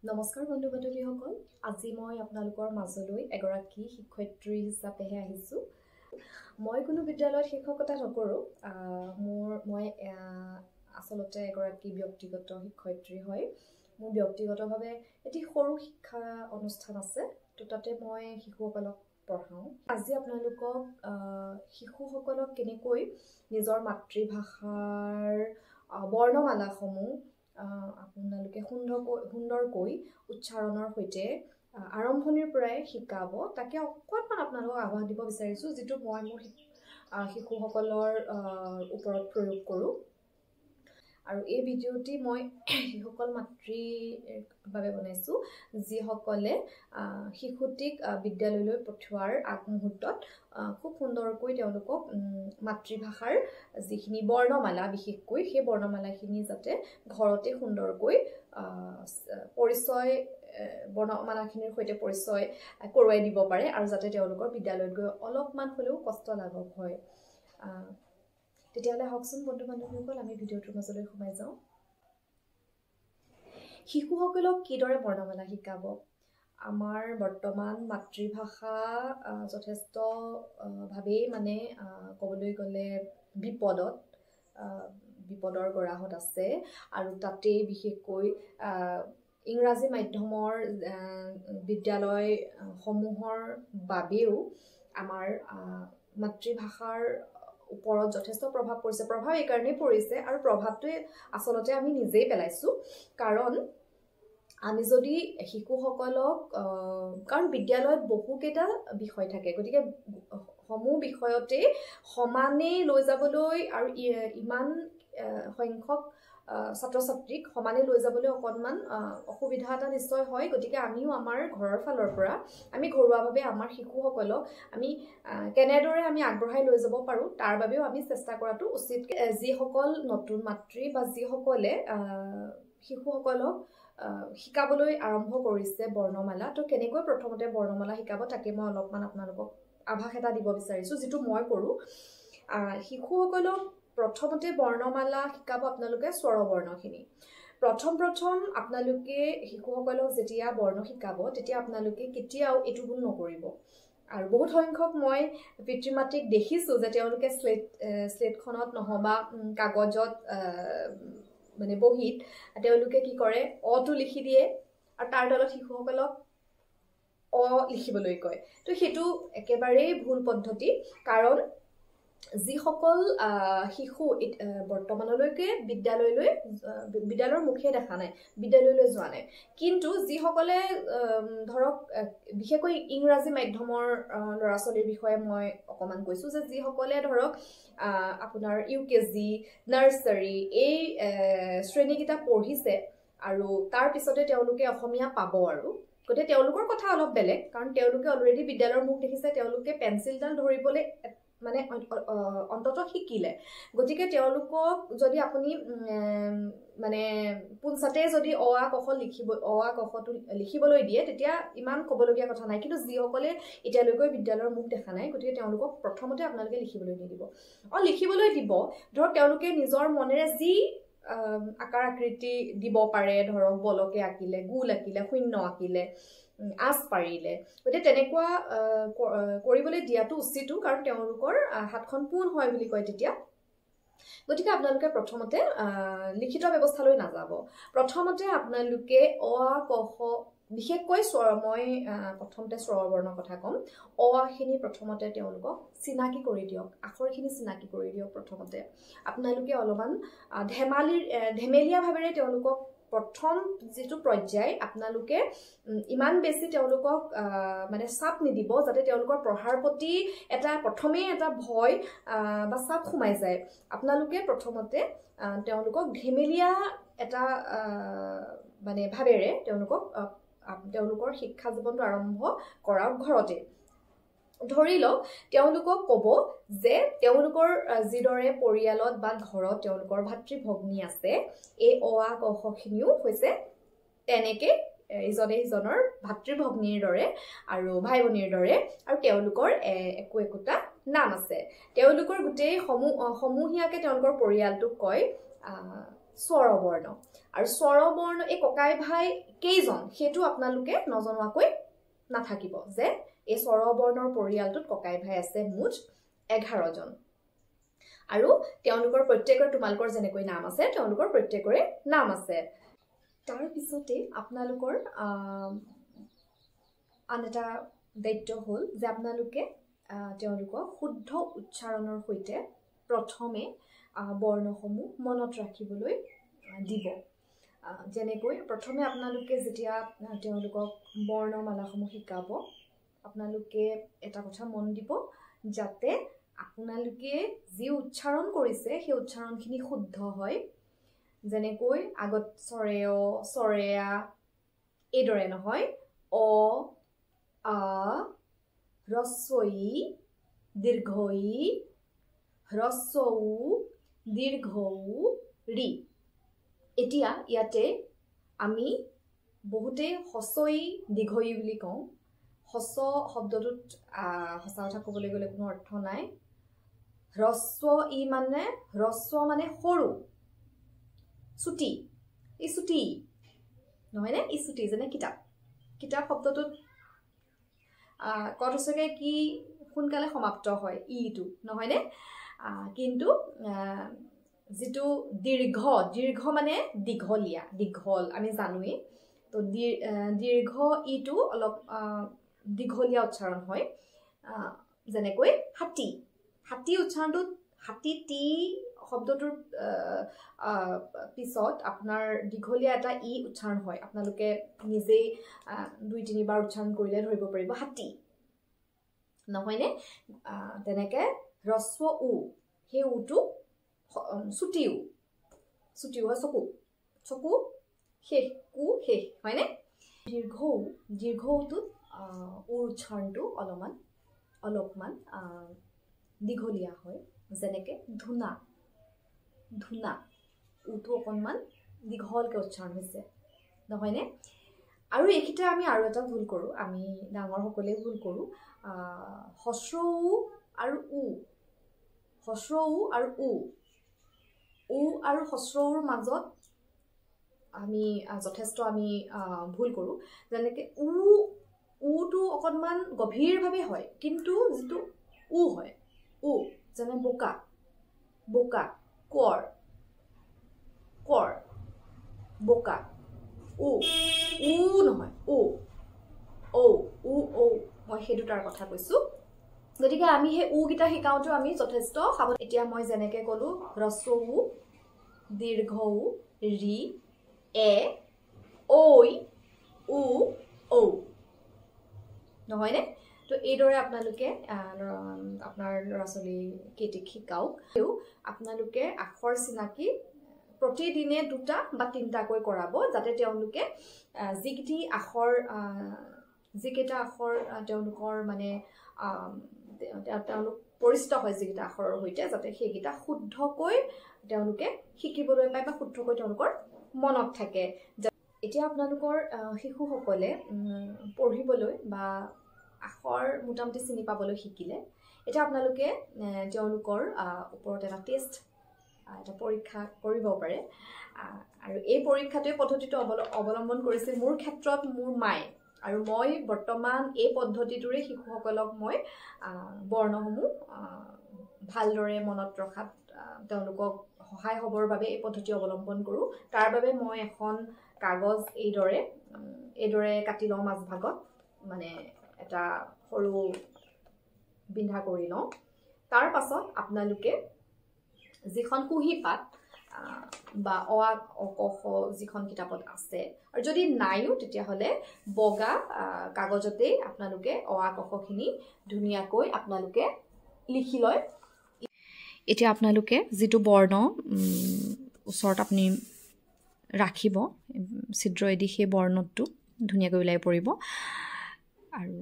নমস্কাৰ বন্ধু বান্ধৱীসকল আজি মই আপোনালোকৰ মাজলৈ এগৰাকী শিক্ষয়িত্ৰী হিচাপেহে আহিছোঁ মই কোনো বিদ্যালয়ত শিক্ষকতা নকৰোঁ মই আচলতে এগৰাকী ব্যক্তিগত শিক্ষয়িত্ৰী হয় মোৰ ব্যক্তিগতভাৱে এটি সৰু শিক্ষা অনুষ্ঠান আছে তো তাতে মই শিশুসকলক পঢ়াওঁ আজি আপোনালোকক শিশুসকলক কেনেকৈ নিজৰ মাতৃভাষাৰ বৰ্ণমালাসমূহ আপোনালোকে সুন্দৰকৈ উচ্চাৰণৰ সৈতে আৰম্ভণিৰ পৰাই শিকাব তাকে অকণমান আপোনালোকক আভাস দিব বিচাৰিছোঁ যিটো মই মোৰ শিশুসকলৰ ওপৰত প্ৰয়োগ কৰোঁ আৰু এই ভিডিঅ'টি মই শিশুসকল মাতৃৰ বাবে বনাইছোঁ যিসকলে শিশুটিক বিদ্যালয়লৈ পঠোৱাৰ আগমুহূৰ্তত খুব সুন্দৰকৈ তেওঁলোকক মাতৃভাষাৰ যিখিনি বৰ্ণমালা বিশেষকৈ সেই বৰ্ণমালাখিনি যাতে ঘৰতে সুন্দৰকৈ পৰিচয় বৰ্ণমালাখিনিৰ সৈতে পৰিচয় কৰোৱাই দিব পাৰে আৰু যাতে তেওঁলোকৰ বিদ্যালয়ত গৈ অলপমান হ'লেও কষ্ট লাঘৱ হয় তেতিয়াহ'লে হওকচোন বন্ধু বান্ধৱীসকল আমি ভিডিঅ'টোৰ মাজলৈ সোমাই যাওঁ শিশুসকলক কিদৰে বৰ্ণমালা শিকাব আমাৰ বৰ্তমান মাতৃভাষা যথেষ্ট ভাৱেই মানে ক'বলৈ গ'লে বিপদৰ গৰাহত আছে আৰু তাতেই বিশেষকৈ ইংৰাজী মাধ্যমৰ বিদ্যালয় সমূহৰ বাবেও আমাৰ মাতৃভাষাৰ ওপৰত যথেষ্ট প্ৰভাৱ পৰিছে প্ৰভাৱ এই কাৰণেই পৰিছে আৰু প্ৰভাৱটোৱে আচলতে আমি নিজেই পেলাইছোঁ কাৰণ আমি যদি শিশুসকলক কাৰণ বিদ্যালয়ত বহুকেইটা বিষয় থাকে গতিকে সমূহ বিষয়তে সমানেই লৈ যাবলৈ আৰু ইমান সংখ্যক ছাত্ৰ ছাত্ৰীক সমানে লৈ যাবলৈ অকণমান অসুবিধা এটা নিশ্চয় হয় গতিকে আমিও আমাৰ ঘৰৰ ফালৰ পৰা আমি ঘৰুৱাভাৱে আমাৰ শিশুসকলক আমি কেনেদৰে আমি আগবঢ়াই লৈ যাব পাৰোঁ তাৰ বাবেও আমি চেষ্টা কৰাটো উচিত যিসকল নতুন মাতৃ বা যিসকলে শিশুসকলক শিকাবলৈ আৰম্ভ কৰিছে বৰ্ণমালা তো কেনেকৈ প্ৰথমতে বৰ্ণমালা শিকাব তাকে মই অলপমান আপোনালোকক আভাস এটা দিব বিচাৰিছোঁ যিটো মই কৰোঁ শিশুসকলক প্ৰথমতে বৰ্ণমালা শিকাব আপোনালোকে স্বৰবৰ্ণখিনি প্ৰথম আপোনালোকে শিশুসকলক যেতিয়া বৰ্ণ শিকাব তেতিয়া আপোনালোকে কেতিয়াও এইটো ভুল নকৰিব আৰু বহুত সংখ্যক মই পিতৃ মাতৃক দেখিছোঁ যে তেওঁলোকে শ্লেটখনত নহবা কাগজত মানে বহীত তেওঁলোকে কি কৰে অটো লিখি দিয়ে আৰু তাৰ তলত শিশুসকলক লিখিবলৈ কয় তো সেইটো একেবাৰেই ভুল পদ্ধতি কাৰণ যিসকল শিশু বৰ্তমানলৈকে বিদ্যালয়ৰ মুখে দেখা নাই বিদ্যালয়লৈ যোৱা নাই কিন্তু যিসকলে ধৰক বিশেষকৈ ইংৰাজী মাধ্যমৰ ল'ৰা ছোৱালীৰ বিষয়ে মই অকণমান কৈছোঁ যে যিসকলে ধৰক আপোনাৰ UKG নাৰ্চাৰী এই শ্ৰেণীকেইটা পঢ়িছে আৰু তাৰ পিছতে তেওঁলোকে অসমীয়া পাব আৰু গতিকে তেওঁলোকৰ কথা অলপ বেলেগ কাৰণ তেওঁলোকে অলৰেডি বিদ্যালয়ৰ মুখ দেখিছে তেওঁলোকে পেঞ্চিলডাল ধৰিবলৈ মানে অন্ততঃ শিকিলে গতিকে তেওঁলোকক যদি আপুনি মানে পোনছাতে যদি অ আ ক খ লিখিবলৈ দিয়ে তেতিয়া ইমান ক'বলগীয়া কথা নাই কিন্তু যিসকলে এতিয়ালৈকে বিদ্যালয়ৰ মুখ দেখা নাই গতিকে তেওঁলোকক প্ৰথমতে আপোনালোকে লিখিবলৈ নিদিব লিখিবলৈ দিব ধৰক তেওঁলোকে নিজৰ মনেৰে যি আকাৰ আকৃতি দিব পাৰে ধৰক বলকে আঁকিলে গোল আঁকিলে শূন্য আঁকিলে আঁচ পাৰিলে গতিকে তেনেকুৱা কৰিবলৈ দিয়াটো উচিতো কাৰণ তেওঁলোকৰ হাতখন পোন হয় বুলি কয় তেতিয়া গতিকে আপোনালোকে প্ৰথমতে লিখিত ব্যৱস্থালৈ নাযাব প্ৰথমতে আপোনালোকে অ আ ক খ বিশেষকৈ মই প্ৰথমতে স্বৰবৰ্ণৰ কথা ক'ম অ আখিনি প্ৰথমতে তেওঁলোকক চিনাকি কৰি দিয়ক আখৰখিনি চিনাকি কৰি দিয়ক প্ৰথমতে আপোনালোকে অলপমান ধেমেলীয়া ভাৱেৰে তেওঁলোকক প্ৰথম যিটো পৰ্যায় আপোনালোকে ইমান বেছি তেওঁলোকক মানে চাপ নিদিব যাতে তেওঁলোকৰ পঢ়াৰ প্ৰতি প্ৰথমেই এটা ভয় বা চাপ সোমাই যায় আপোনালোকে প্ৰথমতে তেওঁলোকক ধেমেলীয়া এটা মানে ভাৱেৰে তেওঁলোকৰ শিক্ষা জীৱনটো আৰম্ভ কৰাওক ঘৰতে ধৰি লওক তেওঁলোকক ক'ব যে তেওঁলোকৰ যিদৰে পৰিয়ালত বা ঘৰত তেওঁলোকৰ ভাতৃ ভগ্নী আছে এই অ আ ক খ খিনিও হৈছে তেনেকৈ ইজনে সিজনৰ ভাতৃ ভগ্নীৰ দৰে আৰু ভাই ভনীৰ দৰে আৰু তেওঁলোকৰ একোটা নাম আছে তেওঁলোকৰ গোটেই সমূহীয়াকৈ তেওঁলোকৰ পৰিয়ালটোক কয় স্বৰবৰ্ণ আৰু স্বৰবৰ্ণ এই ককাই ভাই কেইজন সেইটো আপোনালোকে নজনোৱাকৈ নাথাকিব যে এই স্বৰবৰ্ণৰ পৰিয়ালটোত ককাই ভাই আছে মুঠ 11 জন আৰু তেওঁলোকৰ প্ৰত্যেকৰ তোমালোকৰ যেনেকৈ নাম আছে তেওঁলোকৰ প্ৰত্যেকৰে নাম আছে তাৰ পিছতে আপোনালোকৰ আন এটা দায়িত্ব হ'ল যে আপোনালোকে তেওঁলোকক শুদ্ধ উচ্চাৰণৰ সৈতে প্ৰথমে বৰ্ণসমূহ মনত ৰাখিবলৈ দিব যেনেকৈ প্ৰথমে আপোনালোকে যেতিয়া তেওঁলোকক বৰ্ণমালাসমূহ শিকাব আপোনালোকে এটা কথা মন দিব যাতে আপোনালোকে যি উচ্চাৰণ কৰিছে সেই উচ্চাৰণখিনি শুদ্ধ হয় যেনেকৈ আগত সৰেয় সৰেয়া এইদৰে নহয় অ আ হ্ৰস্বই দীৰ্ঘই হ্ৰস্বউ দীৰ্ঘউ ৰি এতিয়া ইয়াতে আমি বহুতে হ্ৰস্বই দীৰ্ঘই বুলি কওঁ হ্ৰস্ব শব্দটোত সঁচা কথা ক'বলৈ গ'লে কোনো অৰ্থ নাই হ্ৰস্ব ই মানে হ্ৰস্ব মানে সৰু ছুটি ই ছুটি নহয়নে ই ছুটি যেনে কিতাপ কিতাপ শব্দটোত কতসকে কি সোনকালে সমাপ্ত হয় ইটো নহয়নে কিন্তু যেটো দীৰ্ঘ দীৰ্ঘ মানে দীঘলীয়া দীঘল আমি জানোই তো দীৰ্ঘ ইটো অলপ দীঘলীয়া উচ্চাৰণ হয় যেনেকৈ হাতী হাতী উচ্চাৰণটো হাতী টি শব্দটোৰ পিছত আপোনাৰ দীঘলীয়া এটা ই উচ্চাৰণ হয় আপোনালোকে নিজেই 2-3 বাৰ উচ্চাৰণ কৰিলে ধৰিব পাৰিব হাতী নহয়নে তেনেকে হ্ৰস্ব উ সেই উটো ছুটিউ ছুটিউ হয় চকু চকু শেষ কু শেষ হয়নে দীৰ্ঘউটোত উচ্চাৰণটো অলপমান দীঘলীয়া হয় যেনেকৈ ধুনা ধুনা উটো অকণমান দীঘলকৈ উচ্চাৰণ হৈছে নহয়নে আৰু এইখিতে আমি আৰু এটা ভুল কৰোঁ আমি ডাঙৰ সকলে ভুল কৰোঁ হস্ৰ উ আৰু উ হস্ৰ উ আৰু উ আৰু হস্ৰ উৰ মাজত আমি যথেষ্ট আমি ভুল কৰোঁ যেনেকৈ উটো অকণমান গভীৰভাৱে হয় কিন্তু যেটো উ হয় উ যেনে বোকা বোকা কৰ কৰ বোকা উ নহয় ঔ মই সেই দুটাৰ কথা কৈছোঁ গতিকে আমি সেই উ গিটা শিকাওঁতে আমি যথেষ্ট সাৱধান এতিয়া মই যেনেকৈ ক'লো হ্ৰস্ব উ দীৰ্ঘ উ ৰি এ ঐ উ ঔ নহয়নে তো এইদৰে আপোনালোকে আপোনাৰ ল'ৰা ছোৱালী কেইটিক শিকাওক আপোনালোকে আখৰ চিনাকি প্ৰতিদিনে 2টা বা 3টাকৈ কৰাব যাতে তেওঁলোকে যিকেইটা আখৰ তেওঁলোকৰ মানে তেওঁলোক পৰিচিত হয় যিকেইটা আখৰৰ সৈতে যাতে সেইকেইটা শুদ্ধকৈ তেওঁলোকে শিকিবলৈ পায় বা শুদ্ধকৈ তেওঁলোকৰ মনত থাকে এতিয়া আপোনালোকৰ শিশুসকলে পঢ়িবলৈ বা আখৰ মোটামুটি চিনি পাবলৈ শিকিলে এতিয়া আপোনালোকে তেওঁলোকৰ ওপৰত এটা টেষ্ট এটা পৰীক্ষা কৰিব পাৰে আৰু এই পৰীক্ষাটোৱে পদ্ধতিটো অৱলম্বন কৰিছে মোৰ ক্ষেত্ৰত মোৰ মায়ে আৰু মই বৰ্তমান এই পদ্ধতিটোৰে শিশুসকলক মই বৰ্ণসমূহ ভালদৰে মনত ৰখাত তেওঁলোকক সহায় হ'বৰ বাবে এই পদ্ধতি অৱলম্বন কৰোঁ তাৰ বাবে মই এখন কাগজ এইদৰে কাটি লওঁ মাজভাগত মানে এটা সৰু বিন্ধা কৰি লওঁ তাৰ পাছত আপোনালোকে যিখন কুঁহিপাত বা অ আ ক খ যিখন কিতাপত আছে আৰু যদি নাইও তেতিয়াহ'লে বগা কাগজতেই আপোনালোকে অ আ ক খখিনি ধুনীয়াকৈ আপোনালোকে লিখি লয় এতিয়া আপোনালোকে যিটো বৰ্ণ ওচৰত আপুনি ৰাখিব ছিদ্ৰইদি সেই বৰ্ণটো ধুনীয়াকৈ ওলাই পৰিব আৰু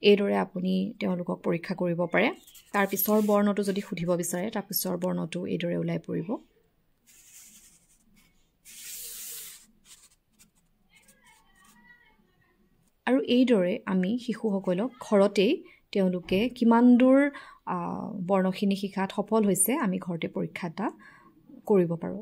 এইদৰে আপুনি তেওঁলোকক পৰীক্ষা কৰিব পাৰে তাৰ পিছৰ বৰ্ণটো যদি সুধিব বিচাৰে তাৰ পিছৰ বৰ্ণটো এইদৰে ওলাই পৰিব আৰু এইদৰে আমি শিশুসকলক ঘৰতেই তেওঁলোকে কিমান দূৰ বৰ্ণখিনি শিকাত সফল হৈছে আমি ঘৰতে পৰীক্ষা এটা কৰিব পাৰোঁ